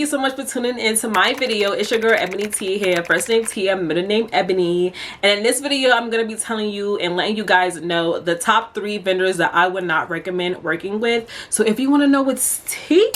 you so much for tuning into my video. It's your girl Ebony T here, first name Tia, middle name Ebony, and in this video I'm going to be telling you and letting you guys know the top 3 vendors that I would not recommend working with. So if you want to know what's tea,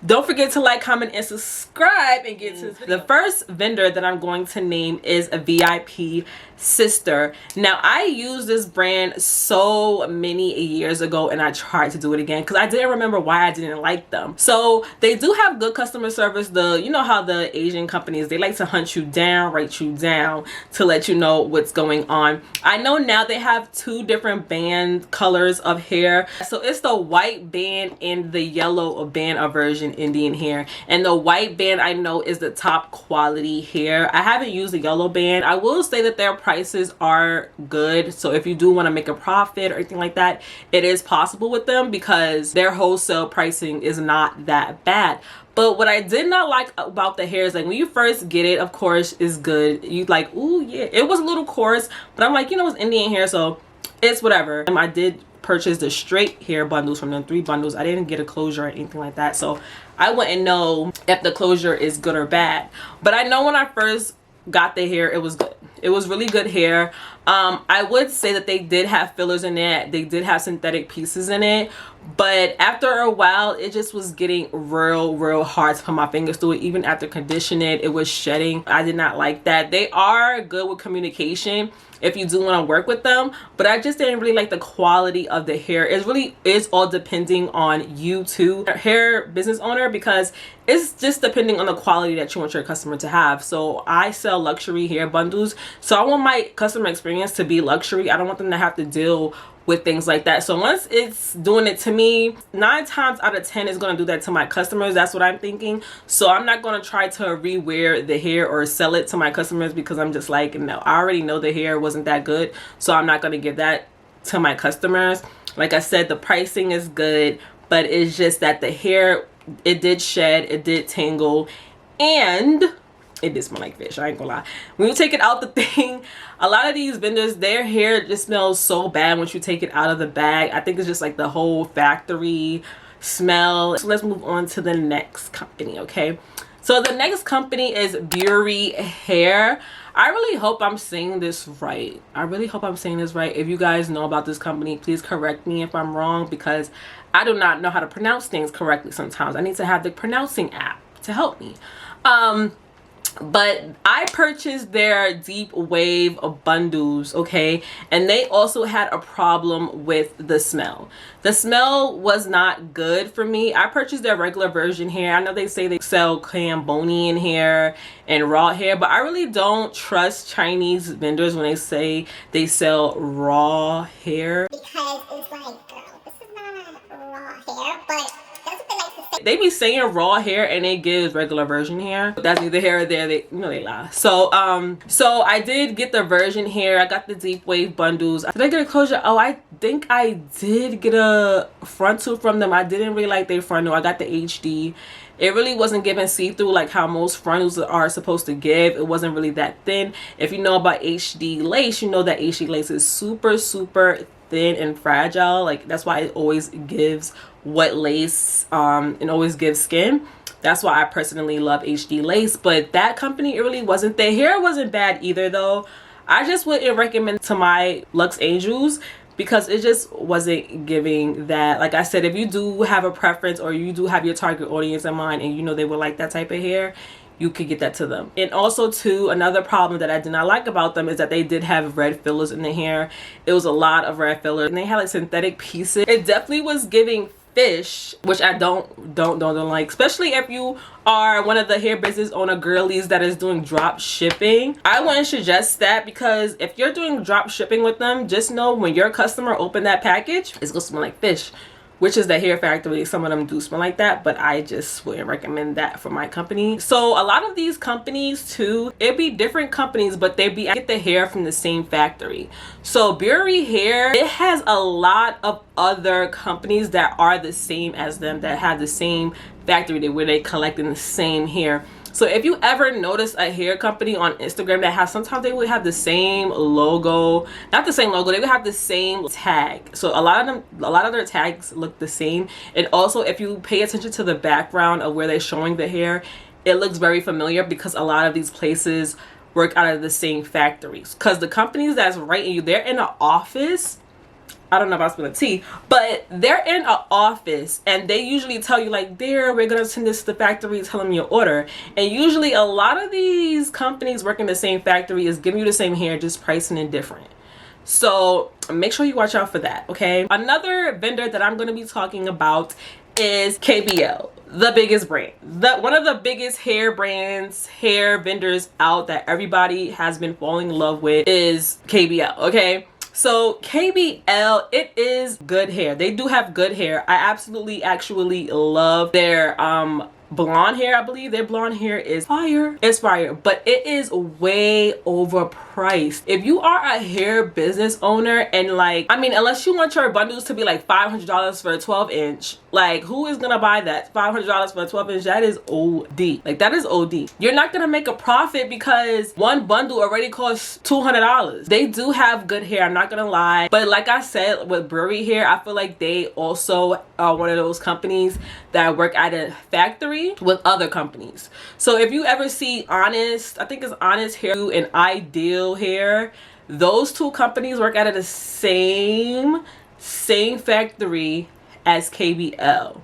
don't forget to like, comment, and subscribe and get to this video. The first vendor that I'm going to name is a VIP Sister. Now, I used this brand so many years ago and I tried to do it again because I didn't remember why I didn't like them. So they do have good customer service. You know how the Asian companies, they like to hunt you down, write you down to let you know what's going on. I know now they have 2 different band colors of hair. So it's the white band and the yellow band of Virgin Indian hair. And the white band I know is the top quality hair. I haven't used the yellow band. I will say that their prices are good, so if you do want to make a profit or anything like that, it is possible with them because their wholesale pricing is not that bad. But what I did not like about the hair is like when you first get it, of course, is good. You like, ooh yeah, it was a little coarse, but I'm like, you know, it's Indian hair, so it's whatever. I did purchase the straight hair bundles from them, 3 bundles. I didn't get a closure or anything like that, so I wouldn't know if the closure is good or bad. But I know when I first got the hair, it was good. It was really good hair. I would say that they did have fillers in it. They did have synthetic pieces in it, but after a while it just was getting real hard to put my fingers through it. Even after conditioning it was shedding. I did not like that. They are good with communication if you do want to work with them, but I just didn't really like the quality of the hair. It really is all depending on you too, hair business owner, because it's just depending on the quality that you want your customer to have. So I sell luxury hair bundles, so I want my customer experience to be luxury. I don't want them to have to deal with things like that. So once it's doing it to me, 9 times out of 10 is going to do that to my customers. That's what I'm thinking. So I'm not going to try to rewear the hair or sell it to my customers because I'm just like, no, I already know the hair wasn't that good, so I'm not going to give that to my customers. Like I said, the pricing is good, but it's just that the hair, it did shed, it did tangle, and it did smell like fish. I ain't gonna lie. When you take it out the thing, a lot of these vendors, their hair just smells so bad once you take it out of the bag. I think it's just like the whole factory smell. So let's move on to the next company, okay? So the next company is virginhair. I really hope I'm saying this right. I really hope I'm saying this right. If you guys know about this company, please correct me if I'm wrong, because I do not know how to pronounce things correctly sometimes. I need to have the pronouncing app to help me. But I purchased their deep wave bundles, okay, and they also had a problem with the smell. The smell was not good for me. I purchased their regular virgin hair. I know they say they sell Cambodian hair and raw hair, but I really don't trust Chinese vendors when they say they sell raw hair, because it's like, girl, this is not raw hair, but they be saying raw hair and it gives regular virgin hair. That's neither here or there. They, you know, they lie. So so I did get the virgin hair. I got the deep wave bundles. Did I get a closure? Oh, I think I did get a frontal from them. I didn't really like their frontal. I got the HD. It really wasn't giving see-through like how most frontals are supposed to give. It wasn't really that thin. If you know about HD lace, you know that HD lace is super thin and fragile. Like that's why it always gives wet lace and always gives skin. That's why I personally love HD lace. But that company, it really wasn't. Their hair wasn't bad either though. I just wouldn't recommend to my Luxe Angels because it just wasn't giving that. Like I said, if you do have a preference or you do have your target audience in mind and you know they would like that type of hair, you could get that to them. And also too, another problem that I did not like about them is that they did have red fillers in the hair. It was a lot of red fillers and they had like synthetic pieces. It definitely was giving fish, which I don't like, especially if you are one of the hair business owner girlies that is doing drop shipping. I wouldn't suggest that, because if you're doing drop shipping with them, just know when your customer open that package, it's gonna smell like fish, which is the hair factory. Some of them do smell like that, but I just wouldn't recommend that for my company. So a lot of these companies too, it'd be different companies, but they get the hair from the same factory. So virginhair, it has a lot of other companies that are the same as them, that have the same factory where they collecting the same hair. So if you ever notice a hair company on Instagram that has, sometimes they would have the same logo, not the same logo, they would have the same tag. So a lot of their tags look the same. And also if you pay attention to the background of where they're showing the hair, it looks very familiar because a lot of these places work out of the same factories. Because the companies that's writing you, they're in an office. I don't know about spilling tea, but they're in an office and they usually tell you like, there, we're gonna send this to the factory, tell them your order. And usually a lot of these companies working the same factory is giving you the same hair, just pricing it different. So make sure you watch out for that, okay? Another vendor that I'm gonna be talking about is KBL, the biggest brand, one of the biggest hair brands, hair vendors out that everybody has been falling in love with is KBL, okay? So KBL, it is good hair. They do have good hair. I absolutely actually love their blonde hair. I believe their blonde hair is fire. It's fire, but it is way overpriced. If you are a hair business owner and like, I mean, unless you want your bundles to be like $500 for a 12-inch, like who is gonna buy that? $500 for a 12-inch, that is OD. Like that is OD. You're not gonna make a profit because one bundle already costs $200. They do have good hair, I'm not gonna lie. But like I said, with Brewery Hair, I feel like they also are one of those companies that work at a factory with other companies. So if you ever see Honest, I think it's Honest Hair and Ideal Hair, those two companies work out of the same factory as KBL.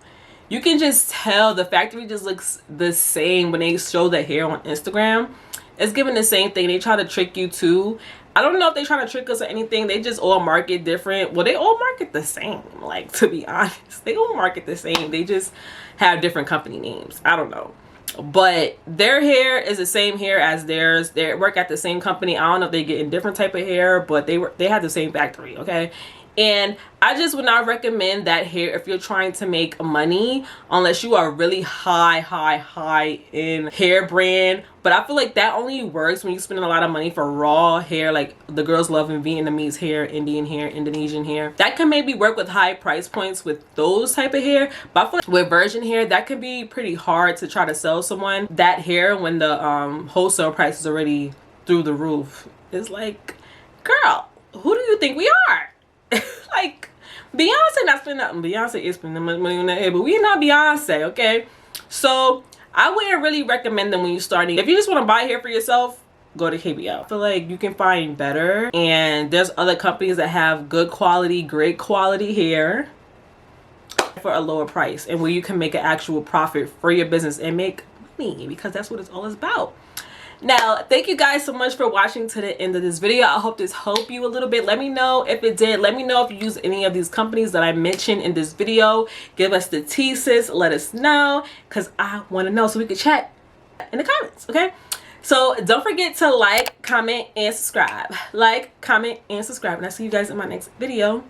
You can just tell the factory just looks the same when they show the hair on Instagram. It's giving the same thing. They try to trick you too. I don't know if they're trying to trick us or anything. They just all market different. Well, they all market the same, like, to be honest. They all market the same. They just have different company names. I don't know. But their hair is the same hair as theirs. They work at the same company. I don't know if they get in different type of hair, but they have the same factory, okay? And I just would not recommend that hair if you're trying to make money, unless you are really high in hair brand. But I feel like that only works when you're spending a lot of money for raw hair, like the girls loving Vietnamese hair, Indian hair, Indonesian hair. That can maybe work with high price points with those type of hair. But I feel like with virgin hair, that can be pretty hard to try to sell someone that hair when the wholesale price is already through the roof. It's like, girl, who do you think we are? Like, Beyonce not spending nothing. Beyonce is spending money on that hair, but we not Beyonce, okay? So I wouldn't really recommend them when you're starting. If you just want to buy hair for yourself, go to KBL. I feel like you can find better, and there's other companies that have good quality, great quality hair for a lower price, and where you can make an actual profit for your business and make money, because that's what it's all about. Now, thank you guys so much for watching to the end of this video. I hope this helped you a little bit. Let me know if it did. Let me know if you use any of these companies that I mentioned in this video. Give us the tea, sis. Let us know, because I want to know so we can chat in the comments, okay? So don't forget to like, comment, and subscribe. Like, comment, and subscribe. And I'll see you guys in my next video.